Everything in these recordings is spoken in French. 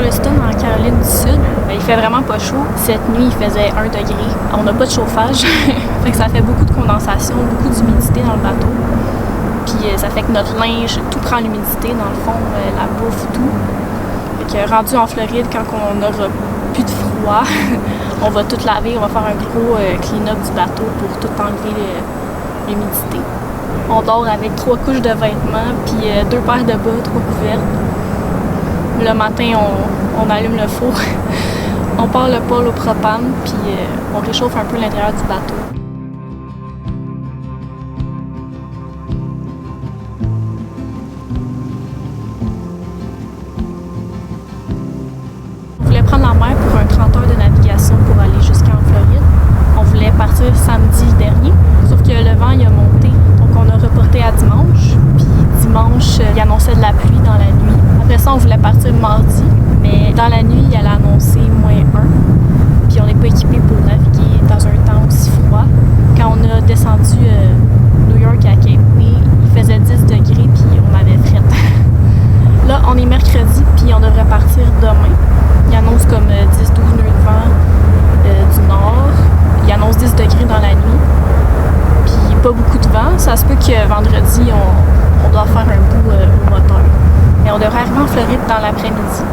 Charleston, en Caroline du Sud, il fait vraiment pas chaud. Cette nuit, il faisait 1 degré. On n'a pas de chauffage, fait que ça fait beaucoup de condensation, beaucoup d'humidité dans le bateau. Puis ça fait que notre linge, tout prend l'humidité, dans le fond, la bouffe, tout. Fait que rendu en Floride, quand on n'aura plus de froid, on va tout laver, on va faire un gros clean-up du bateau pour tout enlever l'humidité. On dort avec 3 couches de vêtements, puis 2 paires de bas, 3 couvertes. Le matin, on allume le four, on part le pôle au propane, puis on réchauffe un peu l'intérieur du bateau. On voulait prendre la mer pour un 30 heures de navigation pour aller jusqu'en Floride. On voulait partir samedi dernier, sauf que le vent il a monté, donc on a reporté à dimanche. Puis dimanche, il annonçait de la pluie dans la nuit. Après ça, on voulait partir mardi, mais dans la nuit, il allait annoncer -1. Puis on n'est pas équipé pour naviguer dans un temps aussi froid. Quand on a descendu New York à Cape May, il faisait 10 degrés, puis on avait fret. Là, on est mercredi, puis on devrait partir demain. Il annonce comme 10-12 nœuds de vent du nord. Il annonce 10 degrés dans la nuit. Puis pas beaucoup de vent. Ça se peut que vendredi, on doit faire un bout au moteur. Mais on devrait arriver en Floride dans l'après-midi.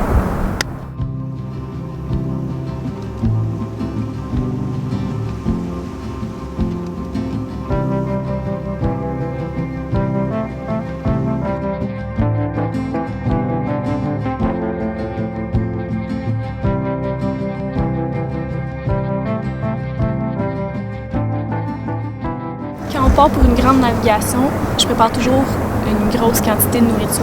Quand on part pour une grande navigation, je prépare toujours une grosse quantité de nourriture.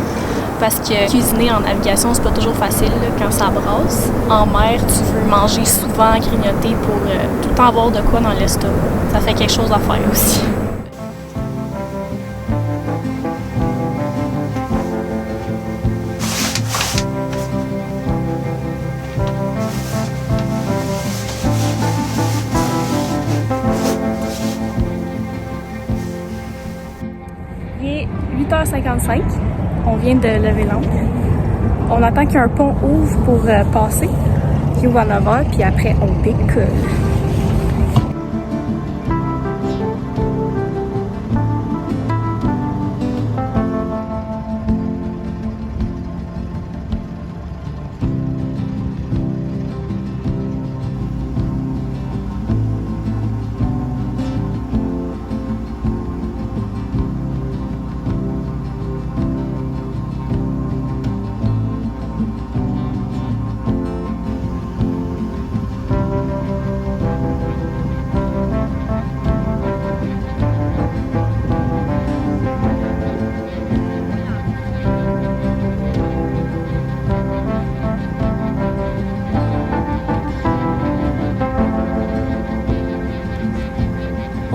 Parce que cuisiner en navigation, c'est pas toujours facile là, quand ça brasse. En mer, tu veux manger souvent, grignoter pour tout le temps avoir de quoi dans l'estomac. Ça fait quelque chose à faire aussi. Il est 8h55. On vient de lever l'ancre. On attend qu'un pont ouvre pour passer. Il ouvre à 9h, puis après, on décolle.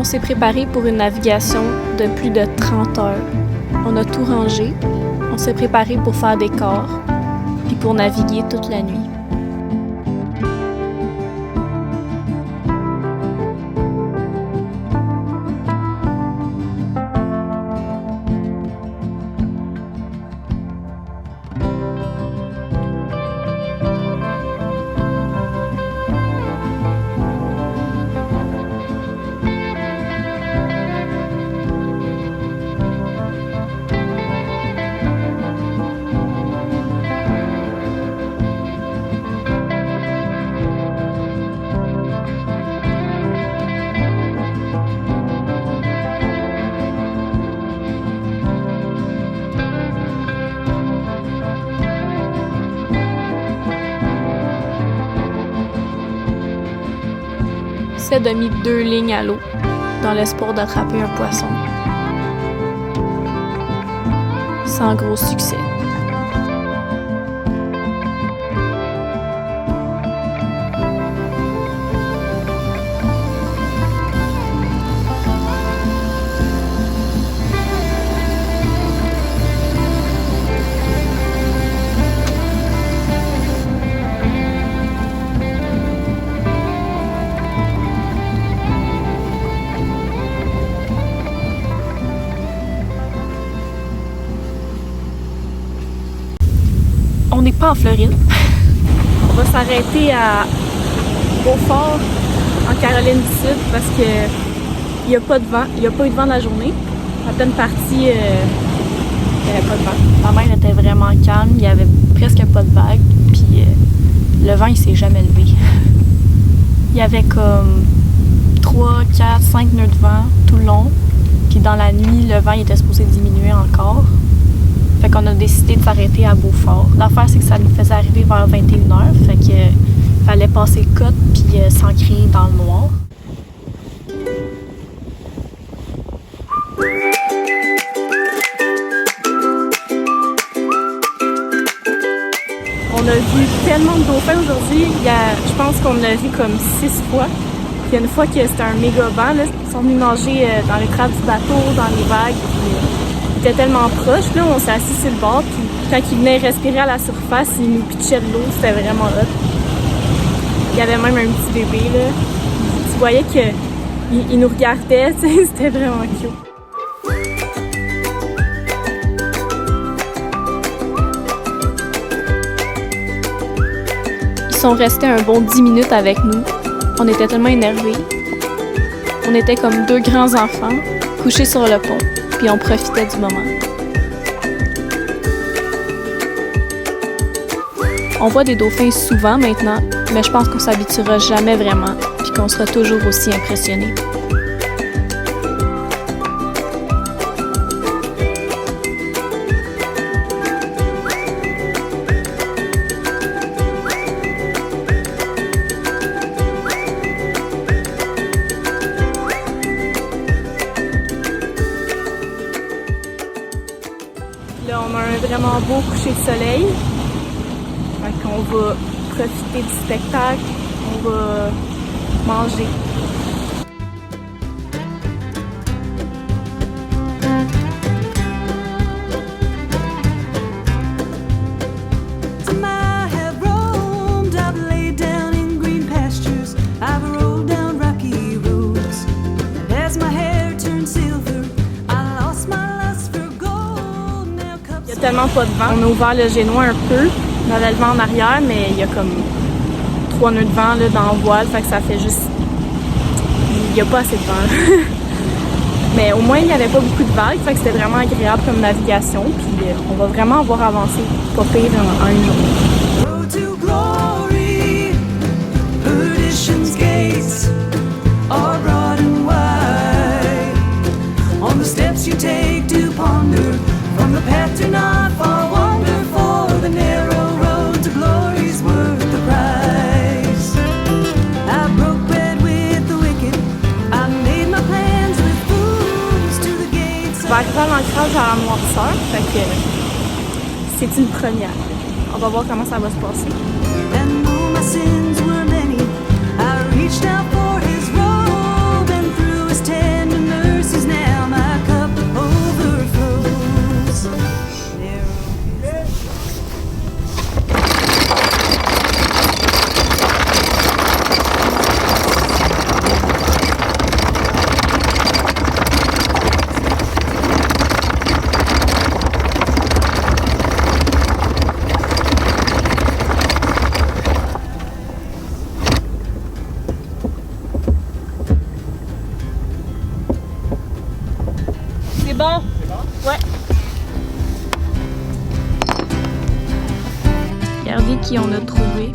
On s'est préparé pour une navigation de plus de 30 heures. On a tout rangé, on s'est préparé pour faire des corps, puis pour naviguer toute la nuit. Seth a mis 2 lignes à l'eau dans l'espoir d'attraper un poisson. Sans gros succès. On n'est pas en Floride. va s'arrêter à Beaufort, en Caroline du Sud, parce que il n'y a pas de vent. Il n'y a pas eu de vent de la journée. À peine partie, il n'y avait pas de vent. La mer était vraiment calme, il n'y avait presque pas de vagues, puis le vent, il s'est jamais levé. Il y avait comme 3, 4, 5 nœuds de vent tout le long, puis dans la nuit, le vent il était supposé diminuer encore. Fait qu'on a décidé de s'arrêter à Beaufort. L'affaire, c'est que ça nous faisait arriver vers 21h, fait que fallait passer le côte puis s'ancrer dans le noir. On a vu tellement de dauphins aujourd'hui. Je pense qu'on l'a vu comme 6 fois. Puis il y a une fois que c'était un méga vent, là, ils sont venus nager dans les crabes du bateau, dans les vagues. Puis, ils étaient tellement proches. Puis là, on s'est assis sur le bord. Puis quand ils venaient respirer à la surface, ils nous pitchaient de l'eau. C'était vraiment hot. Il y avait même un petit bébé, là. Tu voyais qu'il nous regardait, tu sais, c'était vraiment cute. Ils sont restés un bon 10 minutes avec nous. On était tellement énervés. On était comme 2 grands enfants, couchés sur le pont, puis on profitait du moment. On voit des dauphins souvent maintenant, mais je pense qu'on s'habituera jamais vraiment, puis qu'on sera toujours aussi impressionnés. Là, on a un vraiment beau coucher de soleil. Fait qu'on va profiter du spectacle, on va manger. Il y a tellement pas de vent. On a ouvert le génois un peu. On avait le vent en arrière, mais il y a comme 3 nœuds de vent là, dans le voile, fait que ça fait juste... Il n'y a pas assez de vent. Mais au moins, il n'y avait pas beaucoup de vagues, fait que c'était vraiment agréable comme navigation, puis on va vraiment avoir avancé, pas pire en une journée. On va arriver à l'ancrage à la noirceur, fait que c'est une première. On va voir comment ça va se passer. C'est bon? Ouais. Regardez qui on a trouvé.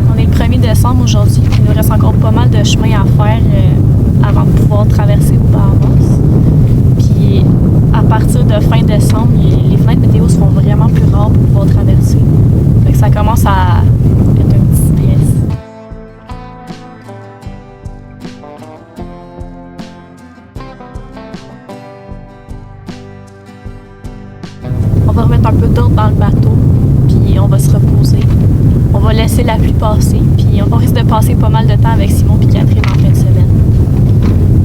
On est le 1er décembre aujourd'hui. Il nous reste encore pas mal de chemin à faire avant de pouvoir traverser aux Bahamas. Puis à partir de fin décembre, les fenêtres météo se font vraiment plus rares pour pouvoir traverser. Fait que ça commence à être un petit stress. On va remettre un peu d'ordre dans le bateau, puis on va se reposer. On va laisser la pluie passer, puis on risque de passer pas mal de temps avec Simon et Catherine en fin de semaine.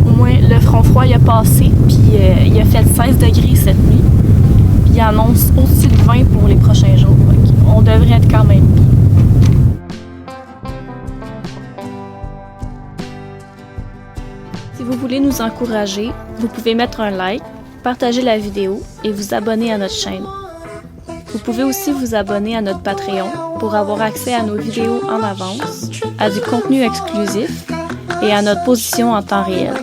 Au moins, le front froid il a passé, puis il a fait 16 degrés cette nuit. ils annoncent aussi le vin pour les prochains jours. On devrait être quand même bien. Si vous voulez nous encourager, vous pouvez mettre un like, partager la vidéo et vous abonner à notre chaîne. Vous pouvez aussi vous abonner à notre Patreon pour avoir accès à nos vidéos en avance, à du contenu exclusif et à notre position en temps réel.